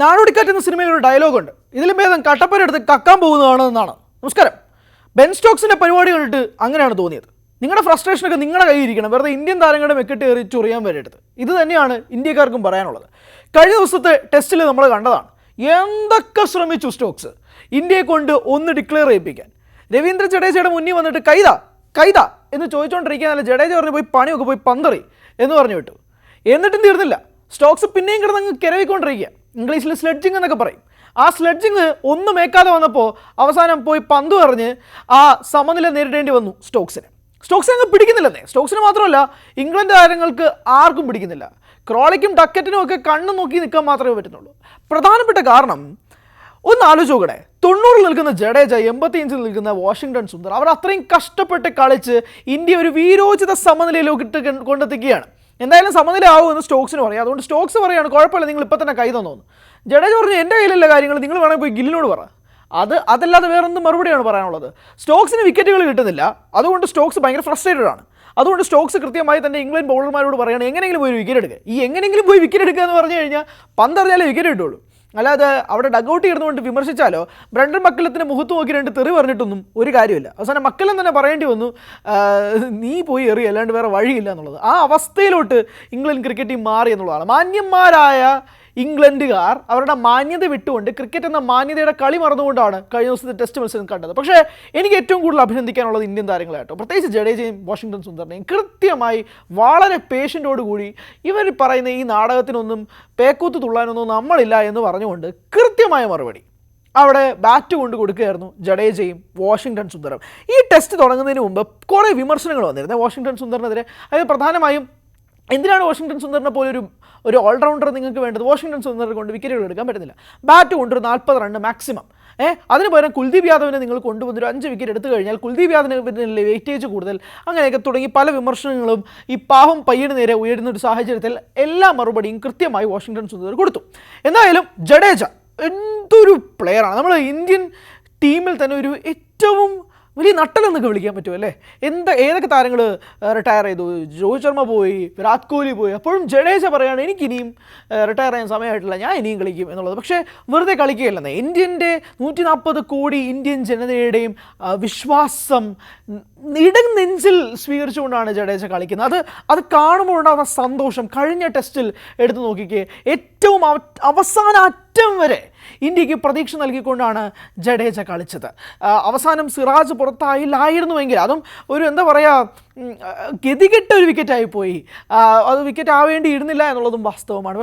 നാടോടിക്കാറ്റ് എന്ന സിനിമയിൽ ഒരു ഡയലോഗുണ്ട്. ഇതിലും ഭേദം കട്ടപ്പനെടുത്ത് കക്കാൻ പോകുന്നതാണെന്നാണ്. നമസ്കാരം. ബെൻ സ്റ്റോക്സിൻ്റെ പരിപാടി കണ്ടിട്ട് അങ്ങനെയാണ് തോന്നിയത്. നിങ്ങളുടെ ഫ്രസ്ട്രേഷനൊക്കെ നിങ്ങളുടെ കയ്യിൽ ഇരിക്കണം, വെറുതെ ഇന്ത്യൻ താരങ്ങളുടെ മെക്കിട്ട് കയറി ചൊറിയാൻ വരരുത്. ഇത് തന്നെയാണ് ഇന്ത്യക്കാർക്കും പറയാനുള്ളത്. കഴിഞ്ഞ ദിവസത്തെ ടെസ്റ്റിൽ നമ്മൾ കണ്ടതാണ്. എന്തൊക്കെ ശ്രമിച്ചു സ്റ്റോക്സ് ഇന്ത്യയെ കൊണ്ട് ഒന്ന് ഡിക്ലെയർ ചെയ്യിപ്പിക്കാൻ. രവീന്ദ്ര ജഡേജയുടെ മുന്നിൽ വന്നിട്ട് കൈത എന്ന് ചോദിച്ചുകൊണ്ടിരിക്കുകയല്ല, ജഡേജ പറഞ്ഞു പോയി പണിയൊക്കെ പോയി പന്തറി എന്ന് പറഞ്ഞു വിട്ടു. എന്നിട്ടും തീർന്നില്ല, സ്റ്റോക്സ് പിന്നെയും കിടന്നങ്ങ് കിരവിക്കൊണ്ടിരിക്കുക. ഇംഗ്ലീഷിൽ സ്ലെഡ്ജിങ് എന്നൊക്കെ പറയും. ആ സ്ലെഡ്ജിങ് ഒന്നും മേക്കാതെ വന്നപ്പോൾ അവസാനം പോയി പന്ത് എറിഞ്ഞ് ആ സമനില നേരിടേണ്ടി വന്നു സ്റ്റോക്സിന് അങ്ങ് പിടിക്കുന്നില്ലെന്നേ. സ്റ്റോക്സിന് മാത്രമല്ല, ഇംഗ്ലണ്ട് താരങ്ങൾക്ക് ആർക്കും പിടിക്കുന്നില്ല. ക്രോളിക്കും ഡക്കറ്റിനും ഒക്കെ കണ്ണു നോക്കി നിൽക്കാൻ മാത്രമേ പറ്റുന്നുള്ളൂ. പ്രധാനപ്പെട്ട കാരണം ഒന്ന് ആലോചിച്ച് നോക്കണേ. 90 നിൽക്കുന്ന ജഡേജ, 85 നിൽക്കുന്ന വാഷിംഗ്ടൺ സുന്ദർ, അവർ അത്രയും കഷ്ടപ്പെട്ട് കളിച്ച് ഇന്ത്യ ഒരു വീരോചിത സമനിലയിലോട്ട് കൊണ്ടെത്തിക്കുകയാണ്. എന്തായാലും സമനില ആവുമെന്ന് സ്റ്റോക്സിന് പറയാം. അതുകൊണ്ട് സ്റ്റോക്സ് പറയുകയാണ്, കുഴപ്പമില്ല, നിങ്ങൾ ഇപ്പം തന്നെ കൈ തന്നോന്ന്. ജഡേജ പറഞ്ഞു, എൻ്റെ കയ്യിലുള്ള കാര്യങ്ങൾ നിങ്ങൾ വേണമെങ്കിൽ പോയി ഗില്ലിനോട് പറ. അതല്ലാതെ വേറെന്ത് മറുപടിയാണ് പറയാനുള്ളത്? സ്റ്റോക്സിന് വിക്കറ്റുകൾ കിട്ടുന്നില്ല, അതുകൊണ്ട് സ്റ്റോക്സ് ഭയങ്കര ഫ്രസ്ട്രേറ്റഡ് ആണ്. അതുകൊണ്ട് സ്റ്റോക്സ് കൃത്യമായി തന്നെ ഇംഗ്ലണ്ട് ബൗളർമാരോട് പറയുകയാണ്, എങ്ങനെയെങ്കിലും പോയി വിക്കറ്റ് എടുക്കുക. ഈ എങ്ങനെയെങ്കിലും പോയി വിക്കറ്റ് എടുക്കുക എന്ന് പറഞ്ഞു കഴിഞ്ഞാൽ പന്തറിഞ്ഞാലേ വിക്കറ്റ് കിട്ടുള്ളൂ. അല്ലാതെ അവിടെ ഡഗൗട്ട് ഇരുന്നുകൊണ്ട് വിമർശിച്ചാലോ ബ്രണ്ടൻ മക്കല്ലത്തിൻ്റെ മുഖത്ത് നോക്കി രണ്ട് തെറി പറഞ്ഞിട്ടൊന്നും ഒരു കാര്യമില്ല. അവസാനം മക്കല്ലം തന്നെ പറയേണ്ടി വന്നു, നീ പോയി എറി, അല്ലാണ്ട് വേറെ വഴിയില്ല എന്നുള്ളത്. ആ അവസ്ഥയിലോട്ട് ഇംഗ്ലണ്ട് ക്രിക്കറ്റ് ടീം മാറി എന്നുള്ളതാണ്. മാന്യന്മാരായ ഇംഗ്ലണ്ടുകാർ അവരുടെ മാന്യത വിട്ടുകൊണ്ട് ക്രിക്കറ്റ് എന്ന മാന്യതയുടെ കളി മറന്നുകൊണ്ടാണ് കഴിഞ്ഞ ദിവസത്തെ ടെസ്റ്റ് മത്സരം കണ്ടത്. പക്ഷേ എനിക്ക് ഏറ്റവും കൂടുതൽ അഭിനന്ദിക്കാനുള്ളത് ഇന്ത്യൻ താരങ്ങളായിട്ടോ, പ്രത്യേകിച്ച് ജഡേജയും വാഷിംഗ്ടൺ സുന്ദറിനെയും. കൃത്യമായി വളരെ പേഷ്യൻ്റോടുകൂടി ഇവർ പറയുന്ന ഈ നാടകത്തിനൊന്നും പേക്കൂത്ത് തുള്ളാനൊന്നും നമ്മളില്ല എന്ന് പറഞ്ഞുകൊണ്ട് കൃത്യമായ മറുപടി അവിടെ ബാറ്റ് കൊണ്ട് കൊടുക്കുകയായിരുന്നു ജഡേജയും വാഷിംഗ്ടൺ സുന്ദറും. ഈ ടെസ്റ്റ് തുടങ്ങുന്നതിന് മുമ്പ് കുറേ വിമർശനങ്ങൾ വന്നിരുന്നത് വാഷിംഗ്ടൺ സുന്ദറിനെതിരെ. അതായത് പ്രധാനമായും എന്തിനാണ് വാഷിംഗ്ടൺ സുന്ദറിനെ പോലെ ഒരു ഓൾറൗണ്ടർ നിങ്ങൾക്ക് വേണ്ടത്? വാഷിംഗ്ടൺ സുന്ദറിനെ കൊണ്ട് വിക്കറ്റുകൾ എടുക്കാൻ പറ്റുന്നില്ല. ബാറ്റ് കൊണ്ടൊരു 40 റൺ മാക്സിമം. അതിന് പകരം കുൽദീപ് യാദവിനെ നിങ്ങൾ കൊണ്ടുവന്നൊരു 5 വിക്കറ്റ് എടുത്തു കഴിഞ്ഞാൽ കുൽദീപ് യാദവിന് വെയിറ്റേജ് കൂടുതൽ, അങ്ങനെയൊക്കെ തുടങ്ങി പല വിമർശനങ്ങളും ഈ പാവം പയ്യന് നേരെ ഉയരുന്നൊരു സാഹചര്യത്തിൽ എല്ലാ മറുപടിയും കൃത്യമായി വാഷിംഗ്ടൺ സുന്ദർ കൊടുത്തു. എന്തായാലും ജഡേജ എന്തൊരു പ്ലെയറാണ്. നമ്മൾ ഇന്ത്യൻ ടീമിൽ തന്നെ ഒരു ഏറ്റവും വലിയ നട്ടലെന്നൊക്കെ വിളിക്കാൻ പറ്റുമോ അല്ലേ? ഏതൊക്കെ താരങ്ങൾ റിട്ടയർ ചെയ്തു? രോഹിത് ശർമ്മ പോയി, വിരാട് കോഹ്ലി പോയി. അപ്പോഴും ജഡേജ പറയുകയാണ്, എനിക്കിനിയും റിട്ടയർ ചെയ്യാൻ സമയമായിട്ടില്ല, ഞാൻ ഇനിയും കളിക്കും എന്നുള്ളത്. പക്ഷേ വെറുതെ കളിക്കുകയല്ലെന്നേ. ഇന്ത്യൻ്റെ 140 കോടി ഇന്ത്യൻ ജനതയുടെയും വിശ്വാസം നെഞ്ചിൽ സ്വീകരിച്ചുകൊണ്ടാണ് ജഡേജ കളിക്കുന്നത്. അത് കാണുമ്പോൾ ഉണ്ടാകുന്ന സന്തോഷം കഴിഞ്ഞ ടെസ്റ്റിൽ എടുത്തു നോക്കിക്കേ. ഏറ്റവും അവസാന അറ്റം വരെ ഇന്ത്യക്ക് പ്രതീക്ഷ നൽകിക്കൊണ്ടാണ് ജഡേജ കളിച്ചത്. അവസാനം സിറാജ് പുറത്തായില്ലായിരുന്നുവെങ്കിൽ അതും ഒരു എന്താ പറയുക, ഗതികെട്ട ഒരു വിക്കറ്റായിപ്പോയി. അത് വിക്കറ്റ് ആവേണ്ടിയിരുന്നില്ല എന്നുള്ളതും വാസ്തവമാണ്.